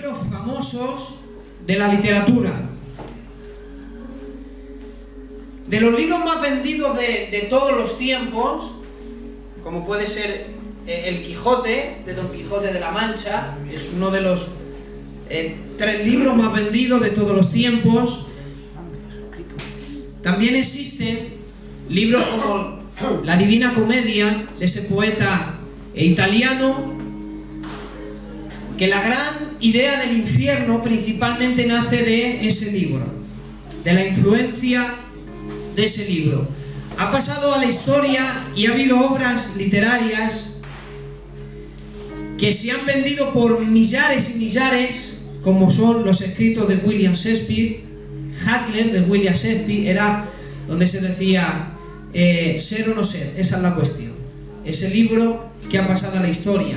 libros famosos de la literatura, de los libros más vendidos de todos los tiempos, como puede ser El Quijote, de Don Quijote de la Mancha, es uno de los 3 libros más vendidos de todos los tiempos. También existen libros como La Divina Comedia, de ese poeta italiano, que la gran idea del infierno principalmente nace de ese libro, de la influencia de ese libro. Ha pasado a la historia y ha habido obras literarias que se han vendido por millares y millares, como son los escritos de William Shakespeare. Hamlet de William Shakespeare era donde se decía ser o no ser, esa es la cuestión. Ese libro que ha pasado a la historia.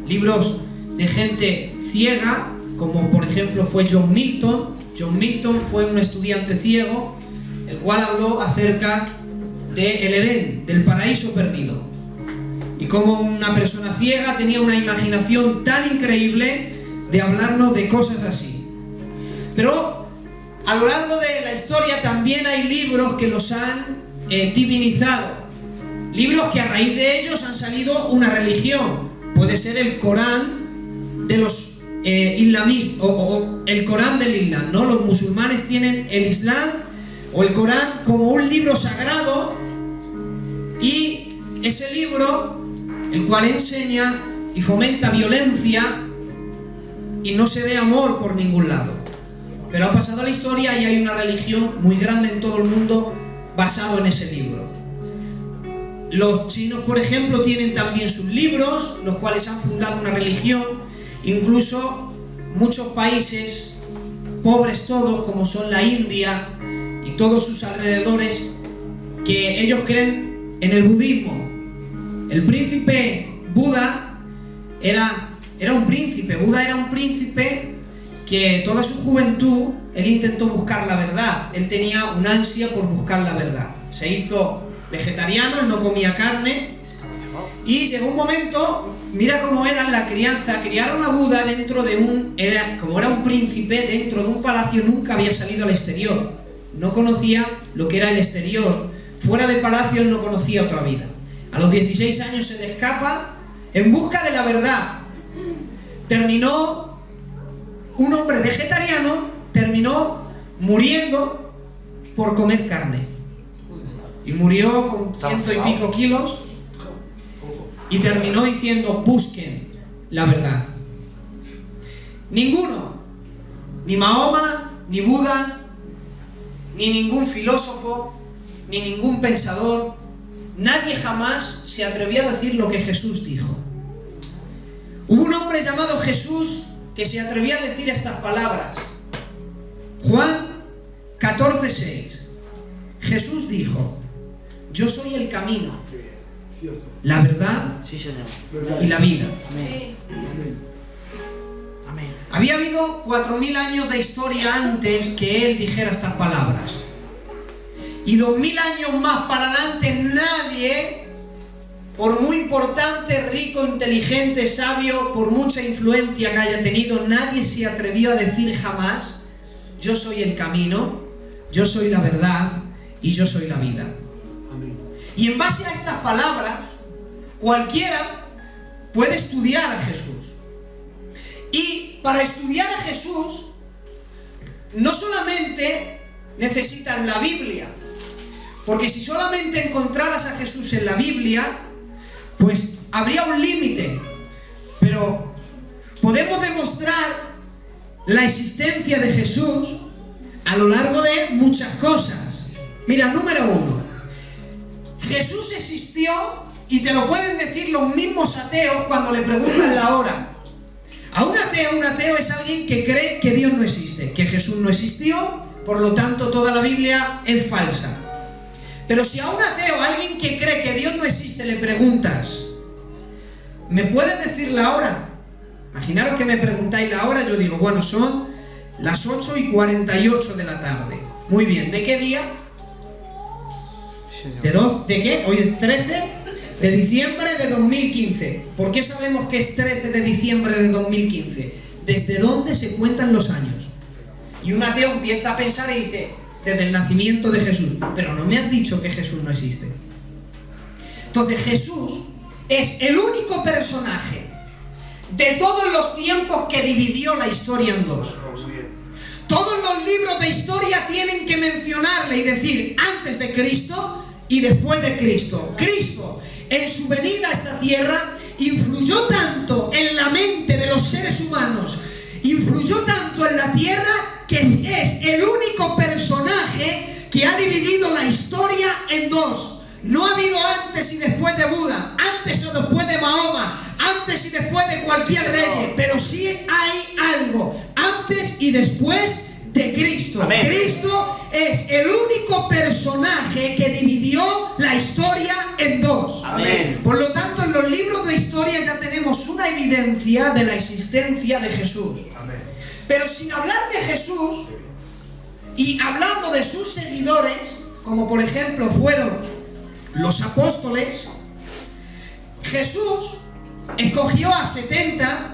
Libros de gente ciega, como por ejemplo fue John Milton. John Milton fue un estudiante ciego, el cual habló acerca del Edén, del paraíso perdido, y cómo una persona ciega tenía una imaginación tan increíble de hablarnos de cosas así. Pero a lo largo de la historia también hay libros que los han divinizado, libros que a raíz de ellos han salido una religión. Puede ser el Corán de los islamí, o el Corán del Islam, ¿no? Los musulmanes tienen el Islam o el Corán como un libro sagrado, y ese libro, el cual enseña y fomenta violencia y no se ve amor por ningún lado. Pero ha pasado a la historia y hay una religión muy grande en todo el mundo basado en ese libro. Los chinos, por ejemplo, tienen también sus libros, los cuales han fundado una religión. Incluso muchos países, pobres todos, como son la India y todos sus alrededores, que ellos creen en el budismo. El príncipe Buda era un príncipe. Buda era un príncipe que toda su juventud él intentó buscar la verdad. Él tenía una ansia por buscar la verdad. Se hizo vegetariano, él no comía carne, y llegó un momento, mira cómo era la crianza, criaron a Buda dentro de como era un príncipe, dentro de un palacio, nunca había salido al exterior, no conocía lo que era el exterior, fuera de palacio él no conocía otra vida. A los 16 años se le escapa en busca de la verdad. Terminó un hombre vegetariano, terminó muriendo por comer carne. Y murió con 100 y pico kilos y terminó diciendo: busquen la verdad. Ninguno, ni Mahoma, ni Buda, ni ningún filósofo, ni ningún pensador, nadie jamás se atrevió a decir lo que Jesús dijo. Hubo un hombre llamado Jesús que se atrevía a decir estas palabras. Juan 14:6. Jesús dijo: yo soy el camino, la verdad y la vida. Amén. Había habido 4000 años de historia antes que él dijera estas palabras. Y 2000 años más para adelante nadie, por muy importante, rico, inteligente, sabio, por mucha influencia que haya tenido, nadie se atrevió a decir jamás: yo soy el camino, yo soy la verdad y yo soy la vida. Y en base a estas palabras, cualquiera puede estudiar a Jesús. Y para estudiar a Jesús, no solamente necesitan la Biblia, porque si solamente encontraras a Jesús en la Biblia, pues habría un límite. Pero podemos demostrar la existencia de Jesús a lo largo de muchas cosas. Mira, número 1. Jesús existió, y te lo pueden decir los mismos ateos cuando le preguntan la hora. A un ateo es alguien que cree que Dios no existe, que Jesús no existió, por lo tanto toda la Biblia es falsa. Pero si a un ateo, alguien que cree que Dios no existe, le preguntas: ¿me puedes decir la hora? Imaginaros que me preguntáis la hora, yo digo: bueno, son las 8:48 de la tarde. Muy bien, ¿de qué día? ¿De qué? Hoy es 13 de diciembre de 2015. ¿Por qué sabemos que es 13 de diciembre de 2015? ¿desde dónde se cuentan los años? Y un ateo empieza a pensar y dice, desde el nacimiento de Jesús. Pero no me has dicho que Jesús no existe. Entonces Jesús es el único personaje de todos los tiempos que dividió la historia en dos. Todos los libros de historia tienen que mencionarle y decir antes de Cristo y después de Cristo. Cristo, en su venida a esta tierra, influyó tanto en la mente de los seres humanos, influyó tanto en la tierra, que es el único personaje que ha dividido la historia en dos. No ha habido antes y después de Buda, antes o después de Mahoma, antes y después de cualquier rey, pero sí hay algo antes y después de Cristo. Amén. Cristo es el único personaje que dividió la historia en dos. Amén. Por lo tanto, en los libros de historia ya tenemos una evidencia de la existencia de Jesús. Amén. Pero sin hablar de Jesús y hablando de sus seguidores, como por ejemplo fueron los apóstoles, Jesús escogió a 70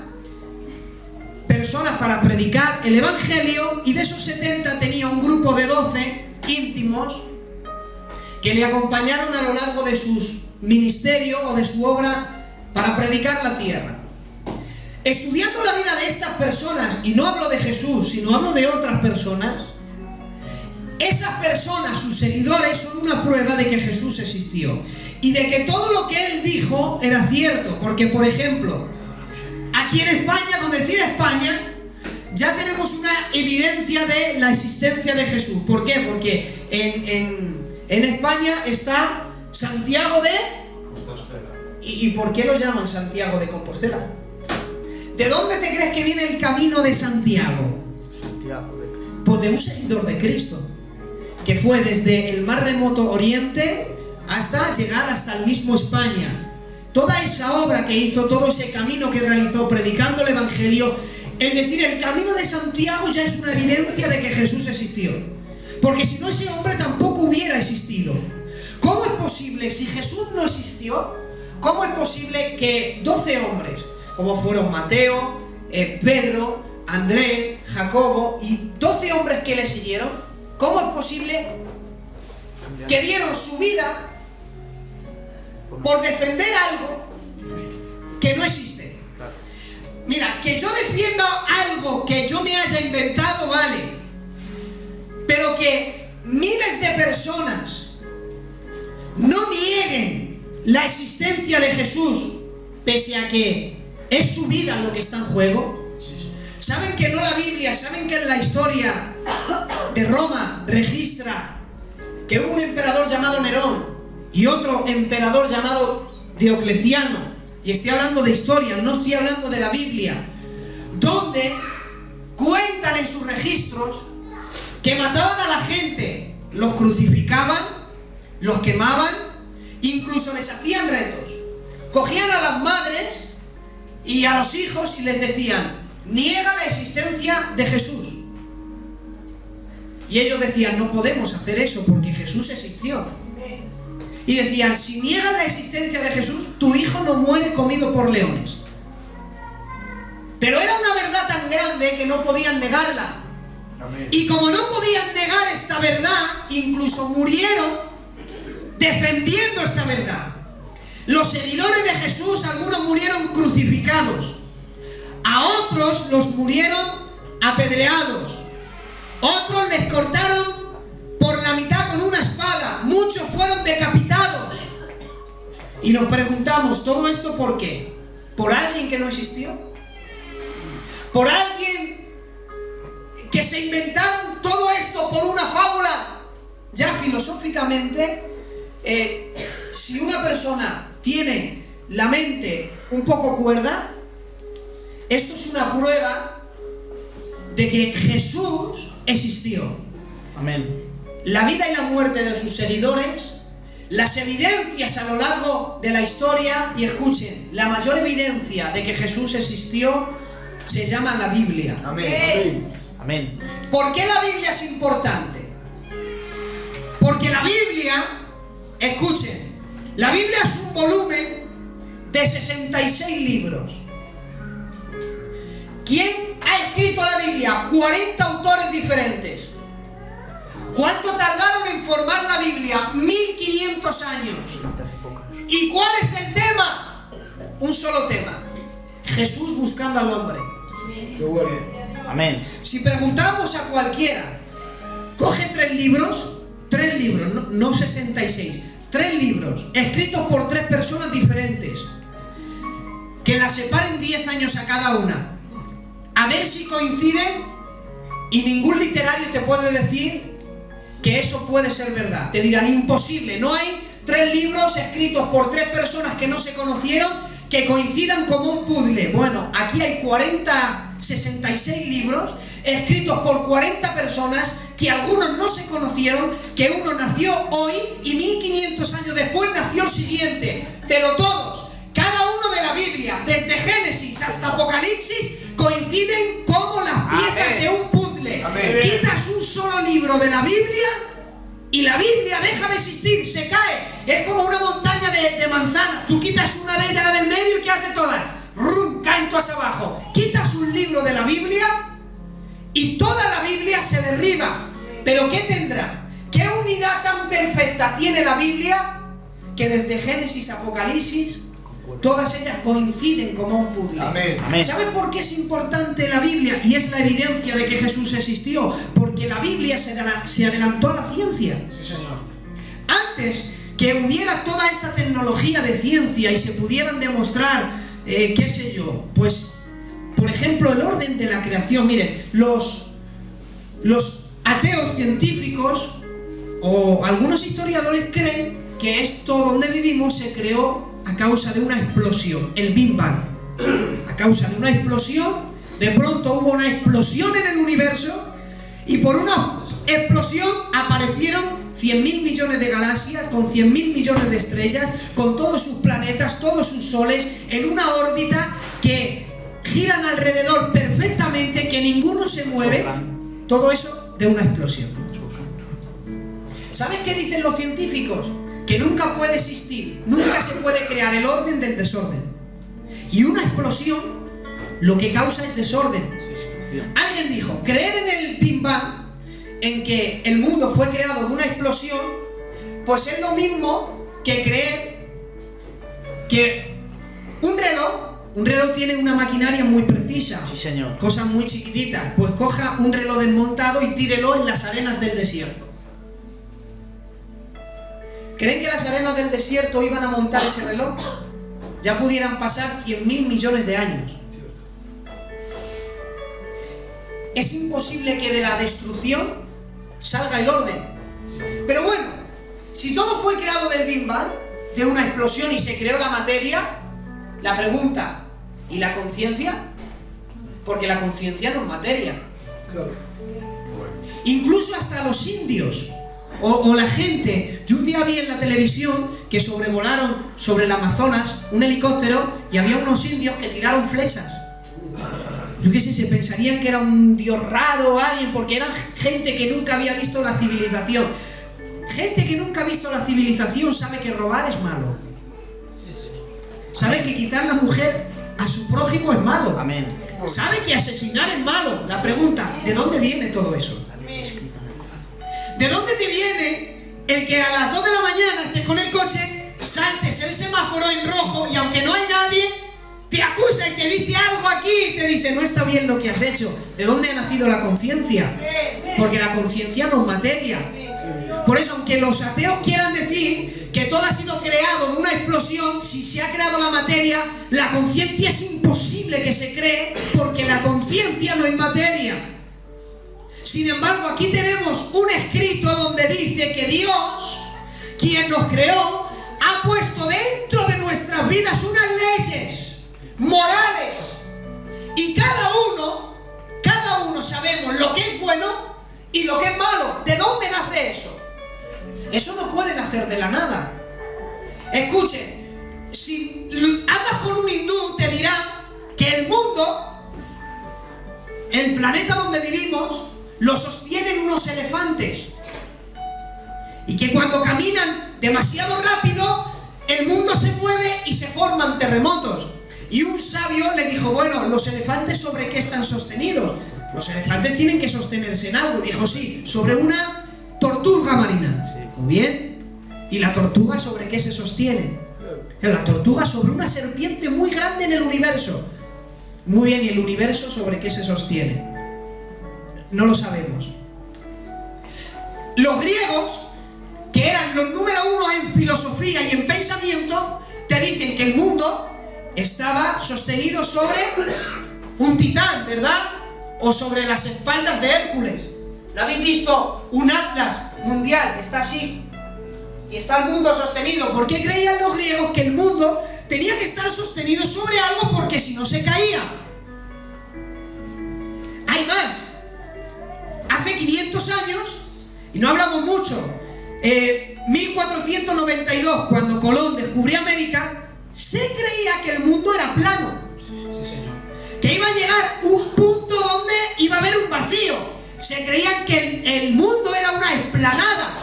personas para predicar el evangelio, y de esos 70 tenía un grupo de 12 íntimos que le acompañaron a lo largo de sus ministerios o de su obra para predicar la tierra. Estudiando la vida de estas personas, y no hablo de Jesús, sino hablo de otras personas, esas personas, sus seguidores, son una prueba de que Jesús existió y de que todo lo que él dijo era cierto. Porque, por ejemplo, aquí en España, con decir España, ya tenemos una evidencia de la existencia de Jesús. ¿Por qué? Porque en España está Santiago de Compostela. ¿Y por qué lo llaman Santiago de Compostela? ¿De dónde te crees que viene el camino de Santiago? Pues de un seguidor de Cristo, que fue desde el más remoto oriente hasta llegar hasta el mismo España. Toda esa obra que hizo, todo ese camino que realizó predicando el evangelio, es decir, el camino de Santiago ya es una evidencia de que Jesús existió. Porque si no, ese hombre tampoco hubiera existido. ¿Cómo es posible, si Jesús no existió, cómo es posible que 12 hombres, como fueron Mateo, Pedro, Andrés, Jacobo y 12 hombres que le siguieron, cómo es posible que dieron su vida por defender algo que no existe? Mira, que yo defienda algo que yo me haya inventado, vale, pero que miles de personas no nieguen la existencia de Jesús, pese a que es su vida lo que está en juego. ¿Saben que no la Biblia, saben que en la historia de Roma registra que hubo un emperador llamado Nerón y otro emperador llamado Diocleciano? Y estoy hablando de historia, no estoy hablando de la Biblia, donde cuentan en sus registros que mataban a la gente, los crucificaban, los quemaban, incluso les hacían retos. Cogían a las madres y a los hijos y les decían: niega la existencia de Jesús. Y ellos decían: no podemos hacer eso porque Jesús existió. Y decían: si niegas la existencia de Jesús, tu hijo no muere comido por leones. Pero era una verdad tan grande que no podían negarla. Amén. Y como no podían negar esta verdad, incluso murieron defendiendo esta verdad. Los seguidores de Jesús, algunos murieron crucificados, a otros los murieron apedreados, otros les cortaron por la mitad con una espada, muchos fueron decapitados. Y nos preguntamos, ¿todo esto por qué? ¿Por alguien que no existió? ¿Por alguien que se inventaron todo esto por una fábula? Ya filosóficamente, si una persona tiene la mente un poco cuerda, esto es una prueba de que Jesús existió. Amén. La vida y la muerte de sus seguidores, las evidencias a lo largo de la historia, y escuchen, la mayor evidencia de que Jesús existió se llama la Biblia. Amén. Amén. ¿Por qué la Biblia es importante? Porque la Biblia, escuchen, la Biblia es un volumen de 66 libros. ¿Quién escrito la Biblia? 40 autores diferentes. ¿Cuánto tardaron en formar la Biblia? 1500 años. ¿Y cuál es el tema? Un solo tema: Jesús buscando al hombre. Amén. Si preguntamos a cualquiera, coge 3 libros, no 66, 3 libros, escritos por 3 personas diferentes, que las separen 10 años a cada una, a ver si coinciden, y ningún literario te puede decir que eso puede ser verdad. Te dirán: imposible, no hay 3 libros escritos por 3 personas que no se conocieron que coincidan como un puzzle. Bueno, aquí hay 66 libros escritos por 40 personas que algunos no se conocieron, que uno nació hoy y 1500 años después nació el siguiente, pero todos, cada uno de la Biblia, desde Génesis hasta Apocalipsis, coinciden como las piezas de un puzzle. Amén. Quitas un solo libro de la Biblia y la Biblia deja de existir, se cae. Es como una montaña de manzanas. Tú quitas una de ellas del medio y ¿qué hace todas? ¡Rum! Caen todas abajo. Quitas un libro de la Biblia y toda la Biblia se derriba. ¿Pero qué tendrá? ¿Qué unidad tan perfecta tiene la Biblia? Que desde Génesis a Apocalipsis todas ellas coinciden como un puzzle. Amén. Amén. ¿Saben por qué es importante la Biblia? Y es la evidencia de que Jesús existió. Porque la Biblia se adelantó a la ciencia. Sí, Señor. Antes que hubiera toda esta tecnología de ciencia y se pudieran demostrar, qué sé yo, pues, por ejemplo, el orden de la creación. Miren, los ateos científicos o algunos historiadores creen que esto donde vivimos se creó a causa de una explosión, el Big Bang. A causa de una explosión, de pronto hubo una explosión en el universo y por una explosión aparecieron 100.000 millones de galaxias, con 100.000 millones de estrellas, con todos sus planetas, todos sus soles, en una órbita que giran alrededor perfectamente, que ninguno se mueve. Todo eso de una explosión. ¿Saben qué dicen los científicos? Que nunca puede existir, nunca se puede crear el orden del desorden. Y una explosión lo que causa es desorden. Alguien dijo: creer en el Big Bang, en que el mundo fue creado de una explosión, pues es lo mismo que creer que un reloj tiene una maquinaria muy precisa. Sí, señor. Cosas muy chiquititas. Pues coja un reloj desmontado y tírelo en las arenas del desierto. ¿Creen que las arenas del desierto iban a montar ese reloj? Ya pudieran pasar 100.000 millones de años. Es imposible que de la destrucción salga el orden. Pero bueno, si todo fue creado del Big Bang, de una explosión, y se creó la materia, la pregunta: ¿y la conciencia? Porque la conciencia no es materia. Claro. Incluso hasta los indios o la gente. Yo un día vi en la televisión que sobrevolaron sobre el Amazonas un helicóptero y había unos indios que tiraron flechas. Yo qué sé, se pensarían que era un dios raro o alguien, porque eran gente que nunca había visto la civilización. Gente que nunca ha visto la civilización sabe que robar es malo. Sabe que quitar la mujer a su prójimo es malo. Amén. Sabe que asesinar es malo. La pregunta: ¿de dónde viene todo eso? ¿De dónde te viene el que a las 2 de la mañana estés con el coche, saltes el semáforo en rojo y aunque no hay nadie, te acusa y te dice algo aquí y te dice: no está bien lo que has hecho? ¿De dónde ha nacido la conciencia? Porque la conciencia no es materia. Por eso, aunque los ateos quieran decir que todo ha sido creado de una explosión, si se ha creado la materia, la conciencia es imposible que se cree, porque la conciencia no es materia. Sin embargo, aquí tenemos un escrito donde dice que Dios, quien nos creó, ha puesto dentro de nuestras vidas unas leyes morales, y cada uno sabemos lo que es bueno y lo que es malo. ¿De dónde nace eso? Eso no puede nacer de la nada. Escuchen, si andas con un hindú, te dirá que el mundo, el planeta donde vivimos, lo sostienen unos elefantes, y que cuando caminan demasiado rápido, el mundo se mueve y se forman terremotos. Y un sabio le dijo: bueno, ¿los elefantes sobre qué están sostenidos? Los elefantes tienen que sostenerse en algo. Dijo, sí, sobre una tortuga marina. Muy bien. ¿Y la tortuga sobre qué se sostiene? La tortuga sobre una serpiente muy grande en el universo. Muy bien, ¿y el universo sobre qué se sostiene? No lo sabemos. Los griegos, que eran los número uno en filosofía y en pensamiento, te dicen que el mundo estaba sostenido sobre un titán, ¿verdad? O sobre las espaldas de Hércules. ¿Lo habéis visto? Un atlas mundial, está así. Y está el mundo sostenido. ¿Por qué creían los griegos que el mundo tenía que estar sostenido sobre algo? Porque si no se caía. Hay más. Hace 500 años, y no hablamos mucho, 1492, cuando Colón descubrió América, se creía que el mundo era plano. Sí, señor. Que iba a llegar un punto donde iba a haber un vacío. Se creían que el mundo era una explanada.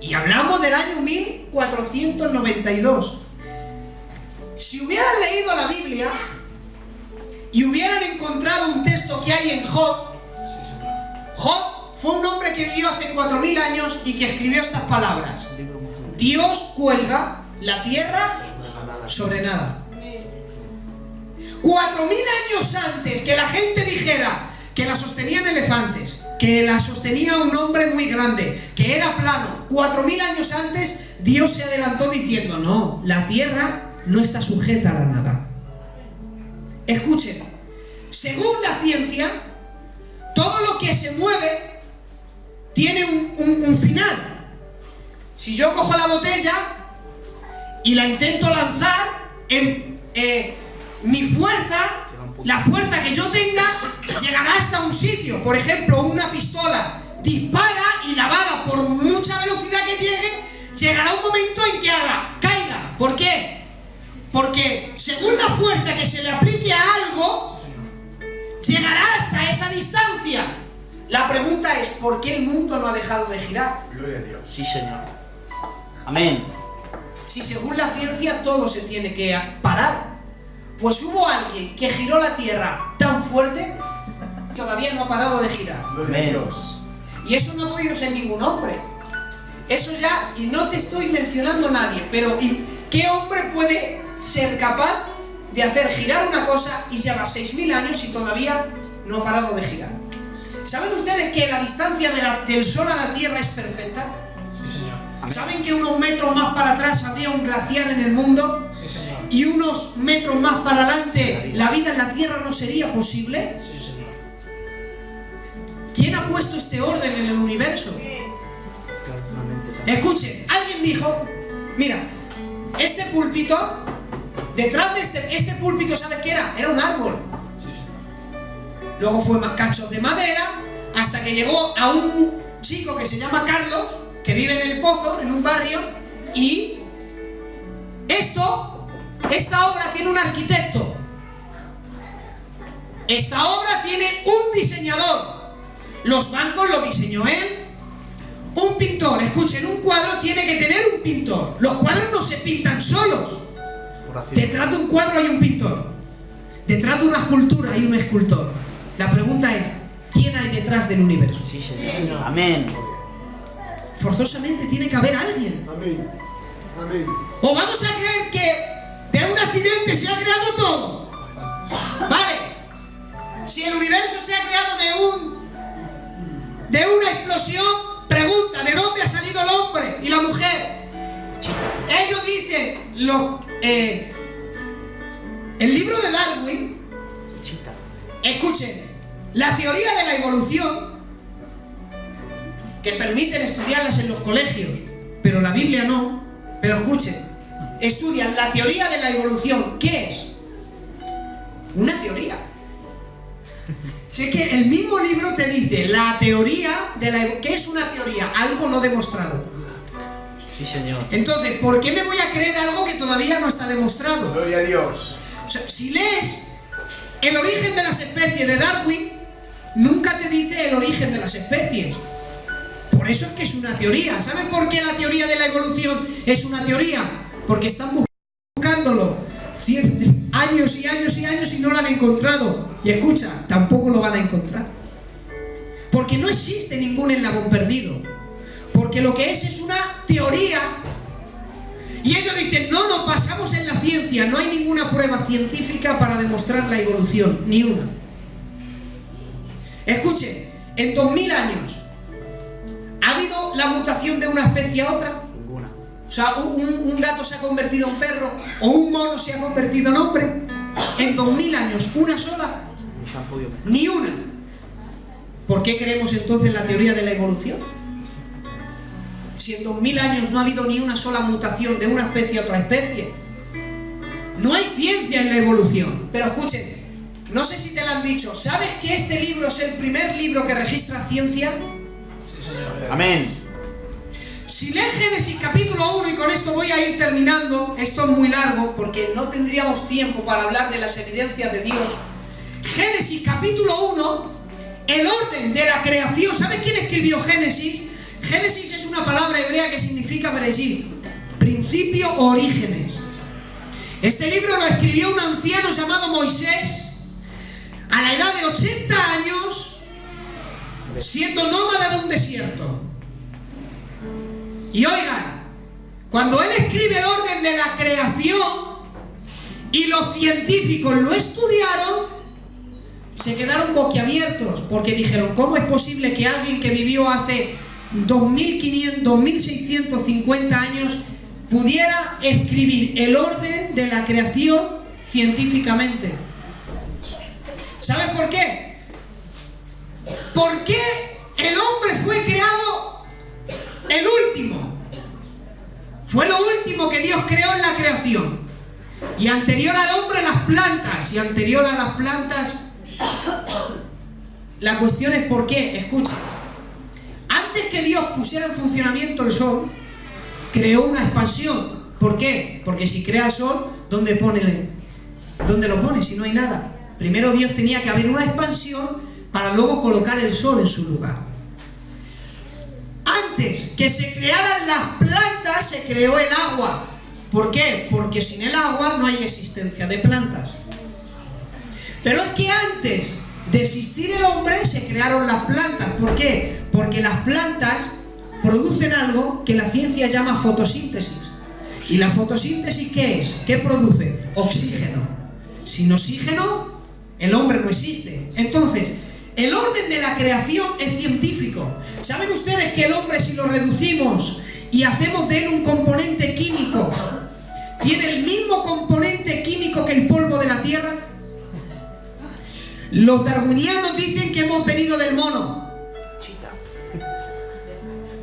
Y hablamos del año 1492. Si hubieran leído la Biblia y hubieran encontrado un texto que hay en Job, Job fue un hombre que vivió hace 4000 años y que escribió estas palabras: Dios cuelga la tierra sobre nada. 4000 años antes que la gente dijera que la sostenían elefantes, que la sostenía un hombre muy grande, que era plano, 4000 años antes, Dios se adelantó diciendo: no, la tierra no está sujeta a la nada. Escuchen, según la ciencia, todo lo que se mueve tiene un final. Si yo cojo la botella y la intento lanzar, mi fuerza, la fuerza que yo tenga, llegará hasta un sitio. Por ejemplo, una pistola dispara y la bala, por mucha velocidad que llegue, llegará un momento en que caiga. ¿Por qué? Porque según la fuerza que se le aplique a algo, llegará hasta esa distancia. La pregunta es: ¿por qué el mundo no ha dejado de girar? Gloria a Dios. Sí, Señor. Amén. Si según la ciencia todo se tiene que parar, pues hubo alguien que giró la tierra tan fuerte que todavía no ha parado de girar. Gloria a Dios. Y eso no ha podido ser ningún hombre. Eso ya, y no te estoy mencionando a nadie, pero ¿qué hombre puede ser capaz de hacer girar una cosa y lleva 6000 años y todavía no ha parado de girar? ¿Saben ustedes que la distancia del Sol a la Tierra es perfecta? Sí, señor. ¿Saben que unos metros más para atrás habría un glaciar en el mundo? Sí, señor. Y unos metros más para adelante la vida en la Tierra no sería posible. Sí, señor. ¿Quién ha puesto este orden en el universo? Escuchen, alguien dijo: mira, este púlpito, detrás de este púlpito, ¿sabes qué era? Era un árbol. Sí, señor. Luego fue más cachos de madera, hasta que llegó a un chico que se llama Carlos, que vive en El Pozo, en un barrio, y esta obra tiene un arquitecto. Esta obra tiene un diseñador. Los bancos los diseñó él. Un pintor, escuchen, un cuadro tiene que tener un pintor. Los cuadros no se pintan solos. Detrás de un cuadro hay un pintor. Detrás de una escultura hay un escultor. La pregunta es: ¿quién hay detrás del universo? Sí, Señor. Amén. Forzosamente tiene que haber alguien. Amén. Amén. ¿O vamos a creer que de un accidente se ha creado todo? Vale. Si el universo se ha creado de una explosión, pregunta: ¿de dónde ha salido el hombre y la mujer? Ellos dicen, el libro de Darwin, escuchen, la teoría de la evolución, que permiten estudiarlas en los colegios, pero la Biblia no. Pero escuchen, estudian la teoría de la evolución. ¿Qué es? Una teoría. Si es que el mismo libro te dice la teoría de la evolución. ¿Qué es una teoría? Algo no demostrado. Sí, Señor. Entonces, ¿por qué me voy a creer algo que todavía no está demostrado? Gloria a Dios. O sea, si lees El origen de las especies de Darwin, nunca te dice el origen de las especies. Por eso es que es una teoría. ¿Saben por qué la teoría de la evolución es una teoría? Porque están buscándolo años y años y años y no la han encontrado. Y escucha, tampoco lo van a encontrar. Porque no existe ningún eslabón perdido. Porque lo que es una teoría. Y ellos dicen, no, nos basamos en la ciencia. No hay ninguna prueba científica para demostrar la evolución, ni una. Escuchen, en 2000 años, ¿ha habido la mutación de una especie a otra? Ninguna. O sea, un gato se ha convertido en perro, o un mono se ha convertido en hombre. En 2000 años, ¿una sola? Ni se han podido ver. Ni una. ¿Por qué creemos entonces en la teoría de la evolución? Si en 2000 años no ha habido ni una sola mutación de una especie a otra especie. No hay ciencia en la evolución. Pero escuchen, no sé si te lo han dicho, ¿sabes que este libro es el primer libro que registra ciencia? Amén. Si lees Génesis capítulo 1, y con esto voy a ir terminando, esto es muy largo porque no tendríamos tiempo para hablar de las evidencias de Dios. Génesis capítulo 1, el orden de la creación. ¿Sabes quién escribió Génesis? Génesis es una palabra hebrea que significa Bereshit, principio o orígenes. Este libro lo escribió un anciano llamado Moisés, a la edad de 80 años, siendo nómada de un desierto. Y oigan, cuando él escribe el orden de la creación y los científicos lo estudiaron, se quedaron boquiabiertos, porque dijeron, ¿cómo es posible que alguien que vivió hace 2650 años pudiera escribir el orden de la creación científicamente? ¿Sabes por qué? Porque el hombre fue creado el último. Fue lo último que Dios creó en la creación. Y anterior al hombre las plantas. Y anterior a las plantas... La cuestión es por qué. Escucha. Antes que Dios pusiera en funcionamiento el sol, creó una expansión. ¿Por qué? Porque si crea el sol, ¿dónde lo pone si no hay nada? Primero Dios tenía que haber una expansión para luego colocar el sol en su lugar. Antes que se crearan las plantas, se creó el agua. ¿Por qué? Porque sin el agua no hay existencia de plantas. Pero es que antes de existir el hombre, se crearon las plantas. ¿Por qué? Porque las plantas producen algo que la ciencia llama fotosíntesis. ¿Y la fotosíntesis qué es? ¿Qué produce? Oxígeno. Sin oxígeno, el hombre no existe. Entonces, el orden de la creación es científico. ¿Saben ustedes que el hombre, si lo reducimos y hacemos de él un componente químico, tiene el mismo componente químico que el polvo de la tierra? Los darwinianos dicen que hemos venido del mono.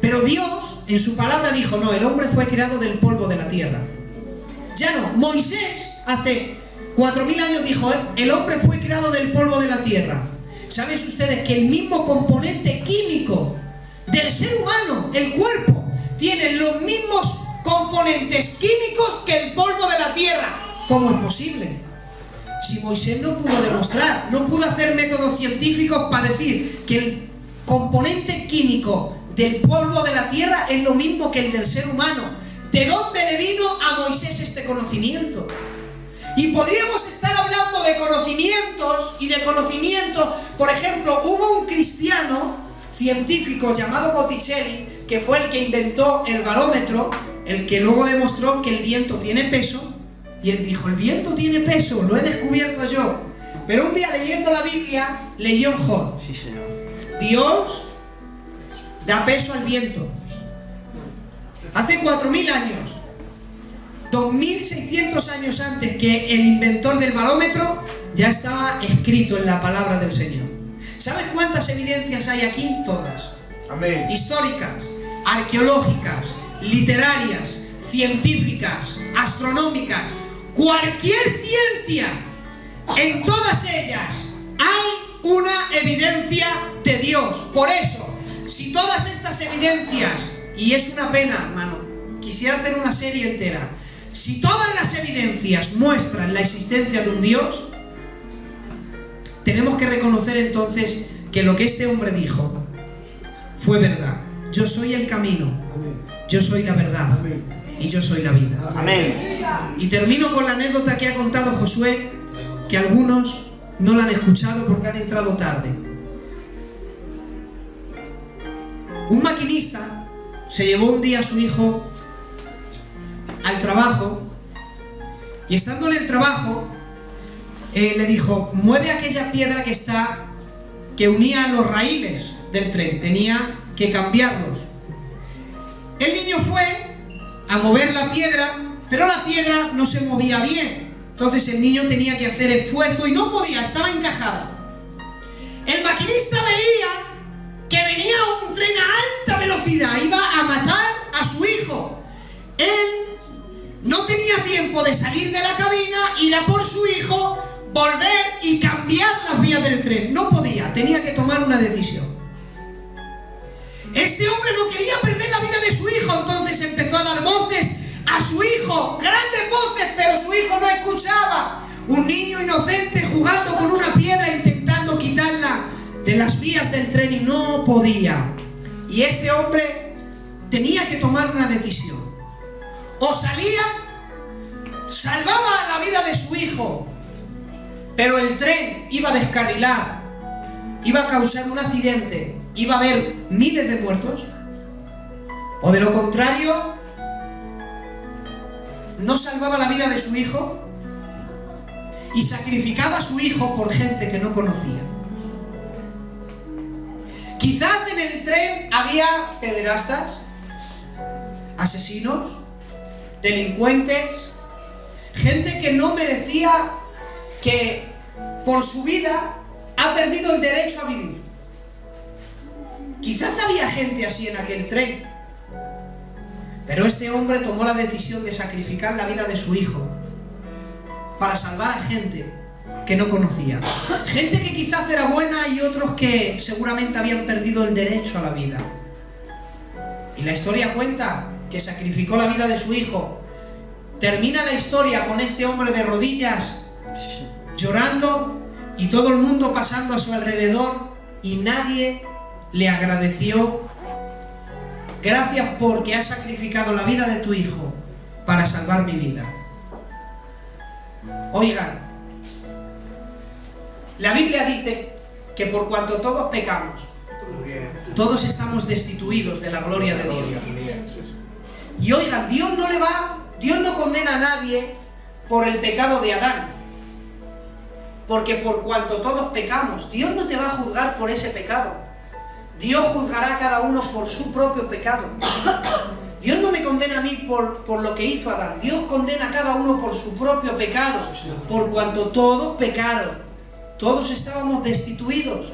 Pero Dios, en su palabra, dijo, no, el hombre fue creado del polvo de la tierra. Ya no, Moisés hace 4000 años dijo, el hombre fue creado del polvo de la tierra. ¿Saben ustedes que el mismo componente químico del ser humano, el cuerpo, tiene los mismos componentes químicos que el polvo de la tierra? ¿Cómo es posible? Si Moisés no pudo demostrar, no pudo hacer métodos científicos para decir que el componente químico del polvo de la tierra es lo mismo que el del ser humano. ¿De dónde le vino a Moisés este conocimiento? Y podríamos estar hablando de conocimientos y de conocimientos. Por ejemplo, hubo un cristiano científico llamado Botticelli, que fue el que inventó el barómetro, el que luego demostró que el viento tiene peso. Y él dijo, el viento tiene peso, lo he descubierto yo. Pero un día leyendo la Biblia, leyó en Job. Sí, señor. Dios da peso al viento. Hace 4000 años, 2600 años antes que el inventor del barómetro, ya estaba escrito en la palabra del Señor. ¿Sabes cuántas evidencias hay aquí? Todas. Amén. Históricas, arqueológicas, literarias, científicas, astronómicas, cualquier ciencia, en todas ellas hay una evidencia de Dios. Por eso, si todas estas evidencias, y es una pena, hermano, quisiera hacer una serie entera, si todas las evidencias muestran la existencia de un Dios, tenemos que reconocer entonces que lo que este hombre dijo fue verdad. Yo soy el camino, yo soy la verdad y yo soy la vida. Amén. Y termino con la anécdota que ha contado Josué, que algunos no la han escuchado porque han entrado tarde. Un maquinista se llevó un día a su hijo al trabajo y estando en el trabajo le dijo: mueve aquella piedra que unía los raíles del tren, tenía que cambiarlos. El niño fue a mover la piedra, pero la piedra no se movía bien. Entonces el niño tenía que hacer esfuerzo y no podía, estaba encajada. El maquinista veía que venía un tren a alta velocidad, iba a matar a su hijo. Él no tenía tiempo de salir de la cabina, ir a por su hijo, volver y cambiar las vías del tren. No podía, tenía que tomar una decisión. Este hombre no quería perder la vida de su hijo, entonces empezó a dar voces a su hijo, grandes voces, pero su hijo no escuchaba. Un niño inocente jugando con una piedra, intentando quitarla de las vías del tren y no podía. Y este hombre tenía que tomar una decisión. O salía, salvaba la vida de su hijo, pero el tren iba a descarrilar, iba a causar un accidente, iba a haber miles de muertos. O de lo contrario, no salvaba la vida de su hijo y sacrificaba a su hijo por gente que no conocía. Quizás en el tren había pederastas, asesinos, delincuentes, gente que no merecía, que por su vida ha perdido el derecho a vivir. Quizás había gente así en aquel tren. Pero este hombre tomó la decisión de sacrificar la vida de su hijo para salvar a gente que no conocía. Gente que quizás era buena y otros que seguramente habían perdido el derecho a la vida. Y la historia cuenta que sacrificó la vida de su hijo. Termina la historia con este hombre de rodillas, llorando y todo el mundo pasando a su alrededor y nadie le agradeció. Gracias porque has sacrificado la vida de tu hijo para salvar mi vida. Oigan, la Biblia dice que por cuanto todos pecamos, todos estamos destituidos de la gloria de Dios. Y oigan, Dios no condena a nadie por el pecado de Adán. Porque por cuanto todos pecamos, Dios no te va a juzgar por ese pecado. Dios juzgará a cada uno por su propio pecado. Dios no me condena a mí por lo que hizo Adán. Dios condena a cada uno por su propio pecado. Por cuanto todos pecaron, todos estábamos destituidos.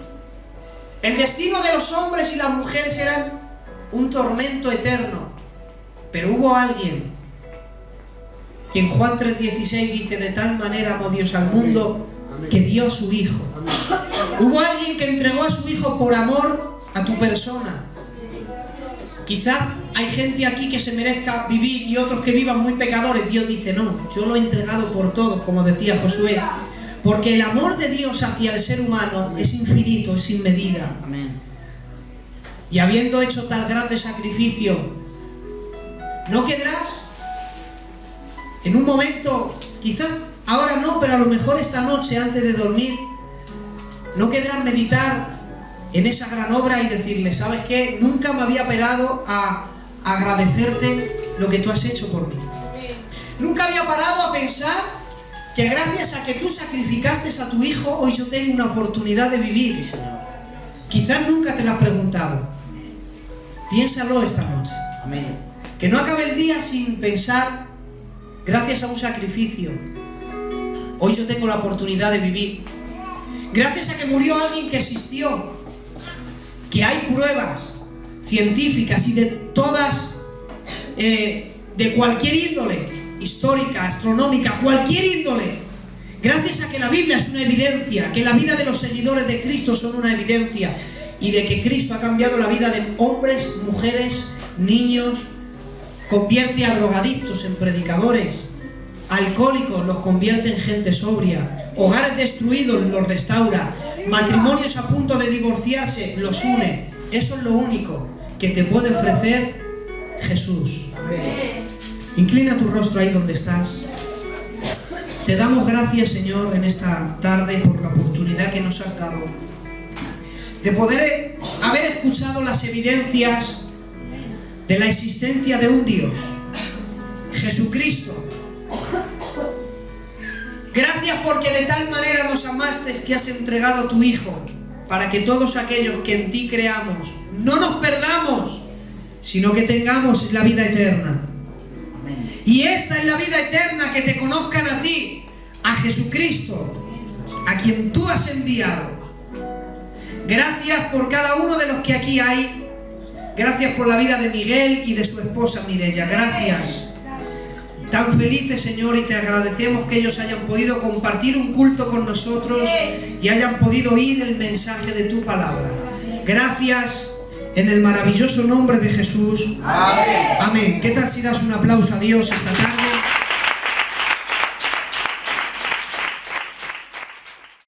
El destino de los hombres y las mujeres eran un tormento eterno. Pero hubo alguien que en Juan 3:16 dice: de tal manera amó Dios al mundo que dio a su hijo. Hubo alguien que entregó a su hijo por amor a tu persona. Quizás hay gente aquí que se merezca vivir y otros que vivan muy pecadores. Dios dice: no, yo lo he entregado por todos, como decía Josué, porque el amor de Dios hacia el ser humano es infinito, es sin medida. Amén. Y habiendo hecho tal grande sacrificio, ¿no quedarás en un momento, quizás ahora no, pero a lo mejor esta noche antes de dormir, no quedarás meditar en esa gran obra y decirle: ¿sabes qué? Nunca me había parado a agradecerte lo que tú has hecho por mí. Nunca había parado a pensar que gracias a que tú sacrificaste a tu hijo, hoy yo tengo una oportunidad de vivir. Quizás nunca te lo has preguntado. Piénsalo esta noche. Amén. Que no acabe el día sin pensar: gracias a un sacrificio, hoy yo tengo la oportunidad de vivir. Gracias a que murió alguien que existió, que hay pruebas científicas y de todas, de cualquier índole, histórica, astronómica, cualquier índole. Gracias a que la Biblia es una evidencia, que la vida de los seguidores de Cristo son una evidencia, y de que Cristo ha cambiado la vida de hombres, mujeres, niños, convierte a drogadictos en predicadores, alcohólicos los convierte en gente sobria, hogares destruidos los restaura, matrimonios a punto de divorciarse los une. Eso es lo único que te puede ofrecer Jesús. Inclina tu rostro ahí donde estás. Te damos gracias, Señor, en esta tarde por la oportunidad que nos has dado de poder haber escuchado las evidencias de la existencia de un Dios, Jesucristo. Gracias porque de tal manera nos amaste que has entregado a tu Hijo para que todos aquellos que en ti creamos no nos perdamos, sino que tengamos la vida eterna. Y esta es la vida eterna, que te conozcan a ti, a Jesucristo, a quien tú has enviado. Gracias por cada uno de los que aquí hay. Gracias por la vida de Miguel y de su esposa Mireya. Gracias. Tan felices, Señor, y te agradecemos que ellos hayan podido compartir un culto con nosotros y hayan podido oír el mensaje de tu palabra. Gracias, en el maravilloso nombre de Jesús. Amén. ¿Qué tal si das un aplauso a Dios esta tarde?